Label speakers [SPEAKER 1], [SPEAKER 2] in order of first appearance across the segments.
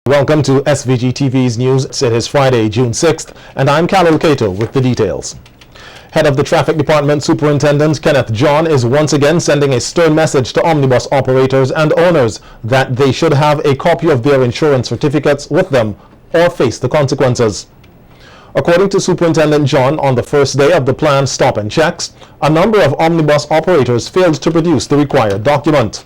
[SPEAKER 1] Welcome to SVG-TV's news. It is Friday, June 6th, and I'm Khalil Cato with the details. Head of the Traffic Department Superintendent Kenneth John is once again sending a stern message to omnibus operators and owners that they should have a copy of their insurance certificates with them or face the consequences. According to Superintendent John, on the first day of the planned stop and checks, a number of omnibus operators failed to produce the required document.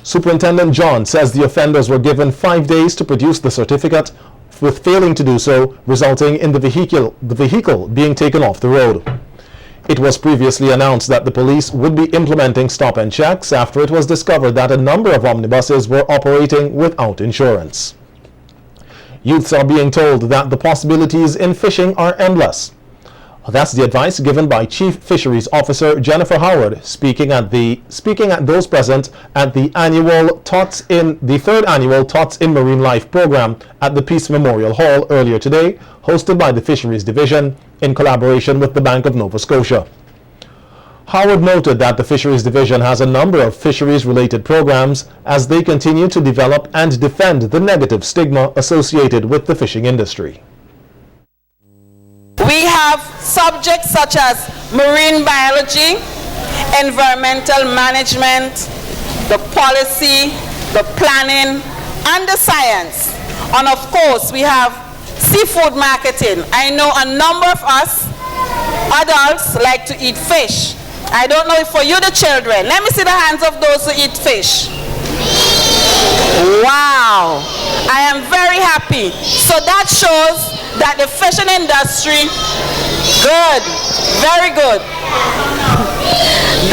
[SPEAKER 1] Superintendent John says the offenders were given 5 days to produce the certificate, with failing to do so resulting in the vehicle being taken off the road. It was previously announced that the police would be implementing stop and checks after it was discovered that a number of omnibuses were operating without insurance. Youths are being told that the possibilities in fishing are endless. That's the advice given by Chief Fisheries Officer Jennifer Howard, speaking at those present at the third annual Tots in Marine Life program at the Peace Memorial Hall earlier today, hosted by the Fisheries Division in collaboration with the Bank of Nova Scotia. Howard noted that the Fisheries Division has a number of fisheries-related programs as they continue to develop and defend the negative stigma associated with the fishing industry.
[SPEAKER 2] We have subjects such as marine biology, environmental management, the policy, the planning, and the science. And of course, we have seafood marketing. I know a number of us adults like to eat fish. I don't know if for you, the children. Let me see the hands of those who eat fish. Wow, I am very happy. So that shows that the fishing industry, good, very good.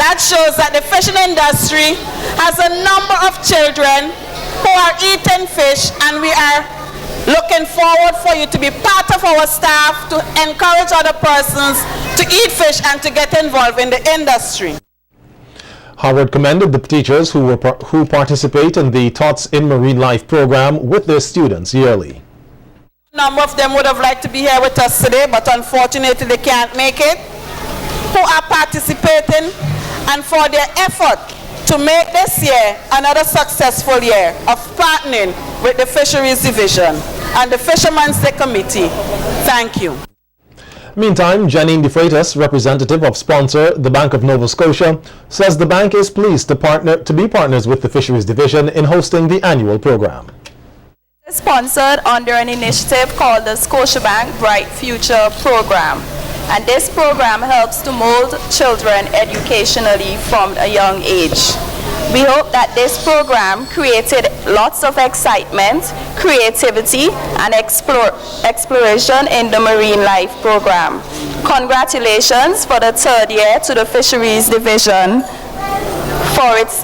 [SPEAKER 2] That shows that the fishing industry has a number of children who are eating fish, and we are looking forward for you to be part of our staff to encourage other persons to eat fish and to get involved in the industry.
[SPEAKER 1] Howard commended the teachers who participate in the Tots in Marine Life program with their students yearly.
[SPEAKER 2] A number of them would have liked to be here with us today, but unfortunately they can't make it, who are participating, and for their effort to make this year another successful year of partnering with the Fisheries Division and the Fishermen's Day Committee. Thank you.
[SPEAKER 1] Meantime, Janine DeFreitas, representative of sponsor, the Bank of Nova Scotia, says the bank is pleased to be partners with the Fisheries Division in hosting the annual program.
[SPEAKER 3] It's sponsored under an initiative called the Scotiabank Bright Future Program. And this program helps to mold children educationally from a young age. We hope that this program created lots of excitement, creativity, and exploration in the Marine Life program. Congratulations for the third year to the Fisheries Division for its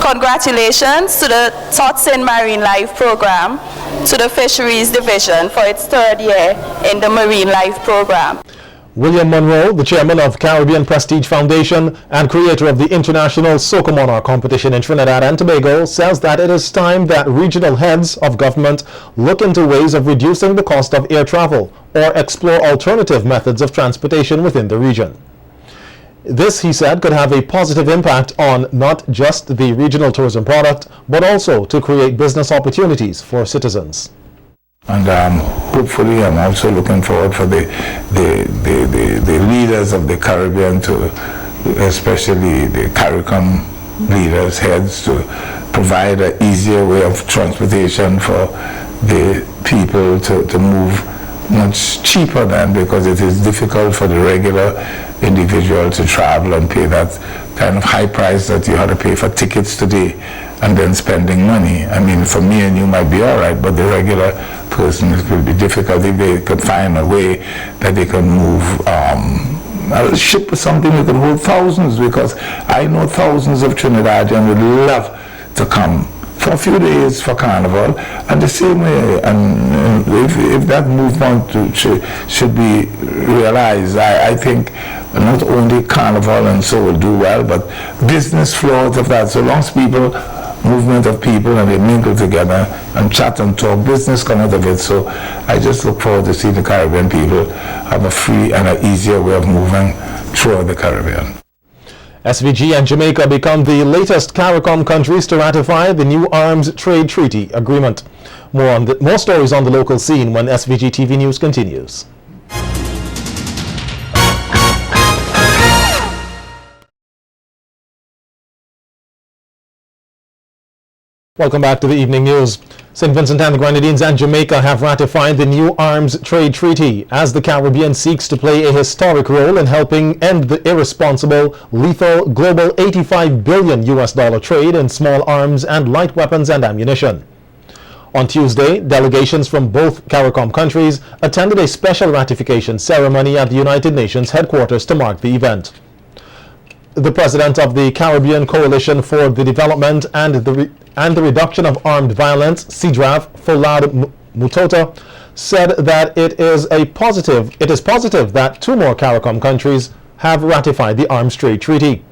[SPEAKER 3] congratulations to the Tots in Marine Life program, to the Fisheries Division for its third year in the Marine Life program.
[SPEAKER 1] William Monroe, the chairman of Caribbean Prestige Foundation and creator of the International Soca Monarch competition in Trinidad and Tobago, says that it is time that regional heads of government look into ways of reducing the cost of air travel or explore alternative methods of transportation within the region. This, he said, could have a positive impact on not just the regional tourism product, but also to create business opportunities for citizens.
[SPEAKER 4] And hopefully, I'm also looking forward for the leaders of the Caribbean to, especially the CARICOM leaders, heads, to provide an easier way of transportation for the people to move much cheaper than, because it is difficult for the regular individual to travel and pay that kind of high price that you have to pay for tickets today and then spending money. I mean, for me and you might be all right, but the regular person, it will be difficult. If they could find a way that they can move a ship or something that can hold thousands, because I know thousands of Trinidadians would love to come for a few days for Carnival, and the same way, and if that movement should be realized, I think not only Carnival and so will do well, but business flow out of that. So long as people, movement of people, and they mingle together and chat and talk, business come out of it. So I just look forward to seeing the Caribbean people have a free and an easier way of moving throughout the Caribbean.
[SPEAKER 1] SVG and Jamaica become the latest CARICOM countries to ratify the new Arms Trade Treaty Agreement. More stories on the local scene when SVG-TV News continues. Welcome back to the evening news. St. Vincent and the Grenadines and Jamaica have ratified the new arms trade treaty as the Caribbean seeks to play a historic role in helping end the irresponsible, lethal, global $85 billion trade in small arms and light weapons and ammunition. On Tuesday, delegations from both CARICOM countries attended a special ratification ceremony at the United Nations headquarters to mark the event. The president of the Caribbean Coalition for the Development and the Reduction of Armed Violence, CDRAV, Folad Mutota, said that it is positive that 2 more CARICOM countries have ratified the Arms Trade Treaty.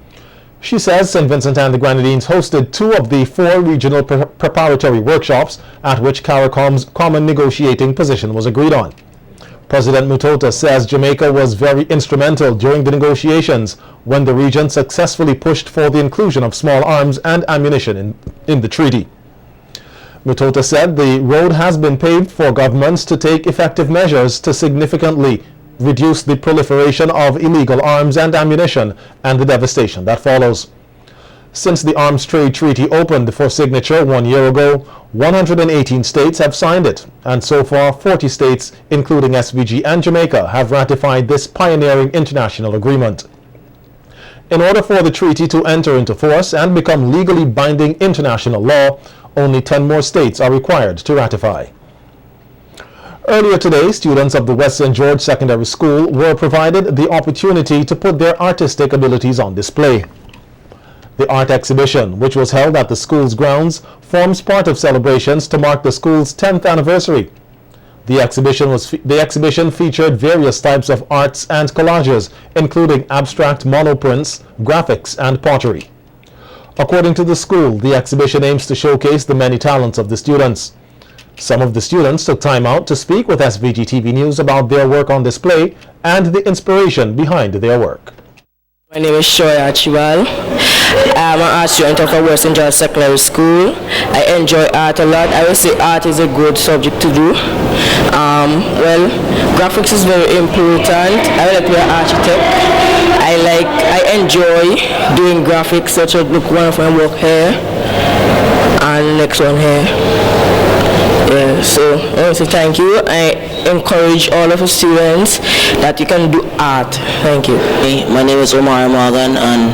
[SPEAKER 1] She says St. Vincent and the Grenadines hosted 2 of the 4 regional preparatory workshops at which CARICOM's common negotiating position was agreed on. President Mutota says Jamaica was very instrumental during the negotiations when the region successfully pushed for the inclusion of small arms and ammunition in the treaty. Mutota said the road has been paved for governments to take effective measures to significantly reduce the proliferation of illegal arms and ammunition and the devastation that follows. Since the Arms Trade Treaty opened for signature 1 year ago, 118 states have signed it, and so far 40 states, including SVG and Jamaica, have ratified this pioneering international agreement. In order for the treaty to enter into force and become legally binding international law, only 10 more states are required to ratify. Earlier today, students of the West St. George Secondary School were provided the opportunity to put their artistic abilities on display. The art exhibition, which was held at the school's grounds, forms part of celebrations to mark the school's 10th anniversary. The exhibition featured various types of arts and collages, including abstract monoprints, graphics, and pottery. According to the school, the exhibition aims to showcase the many talents of the students. Some of the students took time out to speak with SVG-TV News about their work on display and the inspiration behind their work.
[SPEAKER 5] My name is Shoy Archibald. I'm an art student of West St. George Secondary School. I enjoy art a lot. I would say art is a good subject to do. Well, graphics is very important. I would like to be an architect. I enjoy doing graphics, such as look one of my work here and next one here. Yeah, so I want to say thank you. I encourage all of the students that you can do art. Thank you.
[SPEAKER 6] Hey, my name is Omar Morgan, and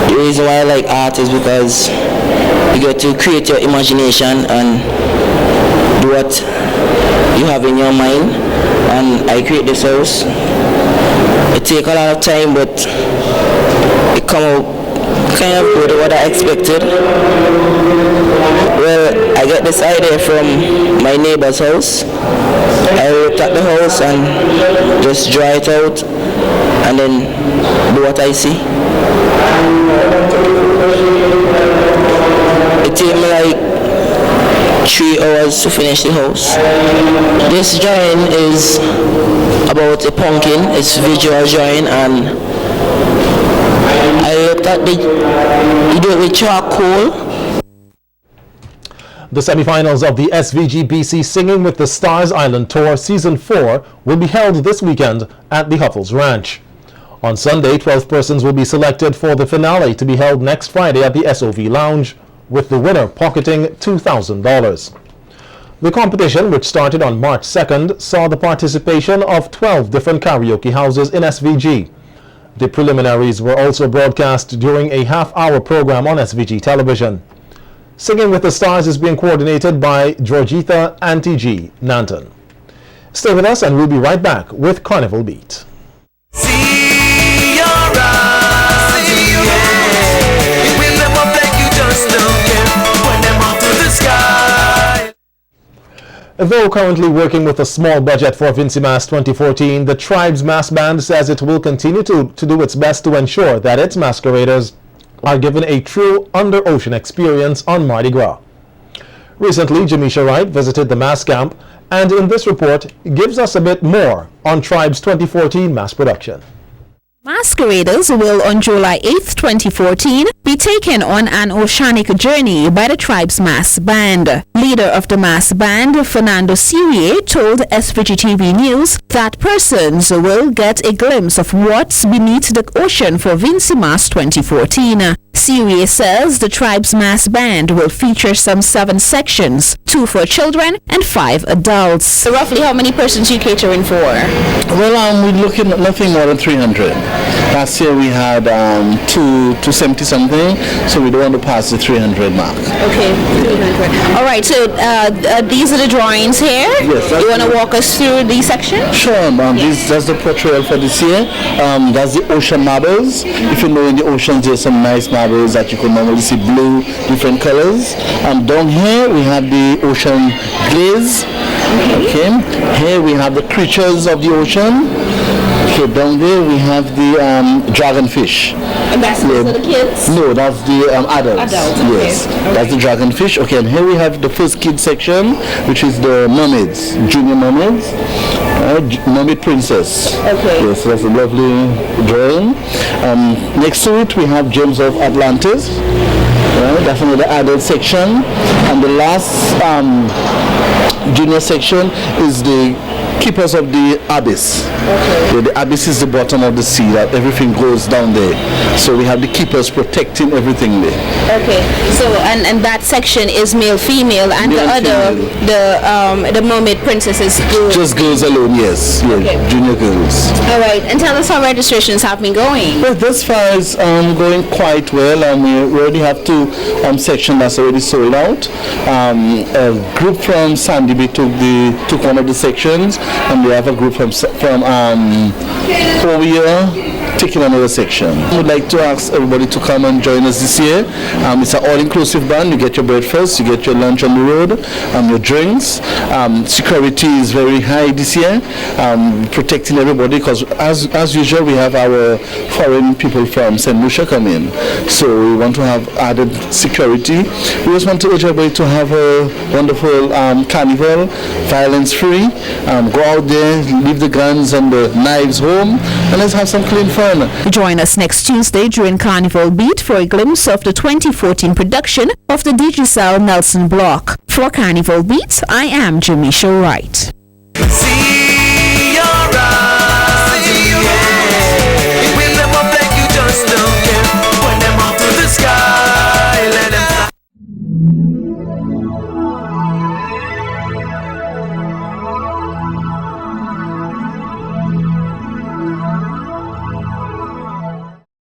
[SPEAKER 6] the reason why I like art is because you get to create your imagination and do what you have in your mind. And I create this house. It takes a lot of time, but it come out kind of good what I expected. Well, I get this idea from my neighbor's house. I looked at the house and just draw it out and then do what I see. It took me like 3 hours to finish the house. This drawing is about a pumpkin. It's visual drawing, and I looked at you do it with charcoal.
[SPEAKER 1] The semi-finals of the SVG BC Singing with the Stars Island Tour Season 4 will be held this weekend at the Huffles Ranch. On Sunday, 12 persons will be selected for the finale to be held next Friday at the SOV Lounge, with the winner pocketing $2,000. The competition, which started on March 2nd, saw the participation of 12 different karaoke houses in SVG. The preliminaries were also broadcast during a half-hour program on SVG television. Singing with the Stars is being coordinated by Georgita Auntie G. Nanton. Stay with us and we'll be right back with Carnival Beat.
[SPEAKER 7] See your eyes, you will never beg, you just don't care when them up to the sky.
[SPEAKER 1] Though currently working with a small budget for Vincy Mass 2014, the Tribes Mass Band says it will continue to do its best to ensure that its masqueraders are given a true under-ocean experience on Mardi Gras. Recently, Jamisha Wright visited the mass camp and in this report gives us a bit more on Tribe's 2014 mass production.
[SPEAKER 8] Masqueraders will on July 8th, 2014 be taken on an oceanic journey by the Tribes Mass Band. Leader of the mass band, Fernando Serie, told SVG-TV News that persons will get a glimpse of what's beneath the ocean for Vinci Mass 2014. Serie says the tribe's mass band will feature some 7 sections, 2 for children and 5 adults. So roughly how many persons are you catering for?
[SPEAKER 9] Well, we're looking at nothing more than 300. Last year we had 270 something, so we don't want to pass the 300 mark.
[SPEAKER 8] Okay, 300. All right, so these are the drawings here.
[SPEAKER 9] Yes.
[SPEAKER 8] You want to walk us through these sections?
[SPEAKER 9] Sure. That's the portrayal for this year. That's the ocean marbles. If you know in the oceans there's some nice marbles that you can normally see blue, different colors. Down here we have the ocean glaze. Okay. Here we have the creatures of the ocean. Okay, down there we have the dragonfish.
[SPEAKER 8] And that's for the kids?
[SPEAKER 9] No, that's the adults. Yes,
[SPEAKER 8] okay.
[SPEAKER 9] That's the dragonfish. Okay, and here we have the first kid section, which is the mermaids, junior mermaids. Mermaid princess.
[SPEAKER 8] Okay.
[SPEAKER 9] Yes, that's a lovely drawing. Next to it we have Gems of Atlantis. That's another adult section. And the last junior section is the Keepers of the Abyss. Okay. The abyss is the bottom of the sea, that everything goes down there. So we have the keepers protecting everything there.
[SPEAKER 8] Okay. So and that section is male, female, and
[SPEAKER 9] male
[SPEAKER 8] the other, the mermaid princess is girls.
[SPEAKER 9] Just girls alone, yes.
[SPEAKER 8] Okay.
[SPEAKER 9] Junior girls.
[SPEAKER 8] All right. And tell us how registrations have been going.
[SPEAKER 9] Well, thus far it's going quite well. We already have 2 sections that's already sold out. A group from Sandy Bay took one of the sections, and we have a group from over here taking another section. I would like to ask everybody to come and join us this year. It's an all-inclusive band. You get your breakfast, you get your lunch on the road, your drinks. Security is very high this year, protecting everybody, because as usual we have our foreign people from St. Lucia come in. So we want to have added security. We just want to urge everybody to have a wonderful carnival, violence-free. Go out there, leave the guns and the knives home, and let's have some clean fun.
[SPEAKER 8] Join us next Tuesday during Carnival Beat for a glimpse of the 2014 production of the Digicel Nelson Block. For Carnival Beat, I am Jamisha Wright.
[SPEAKER 7] See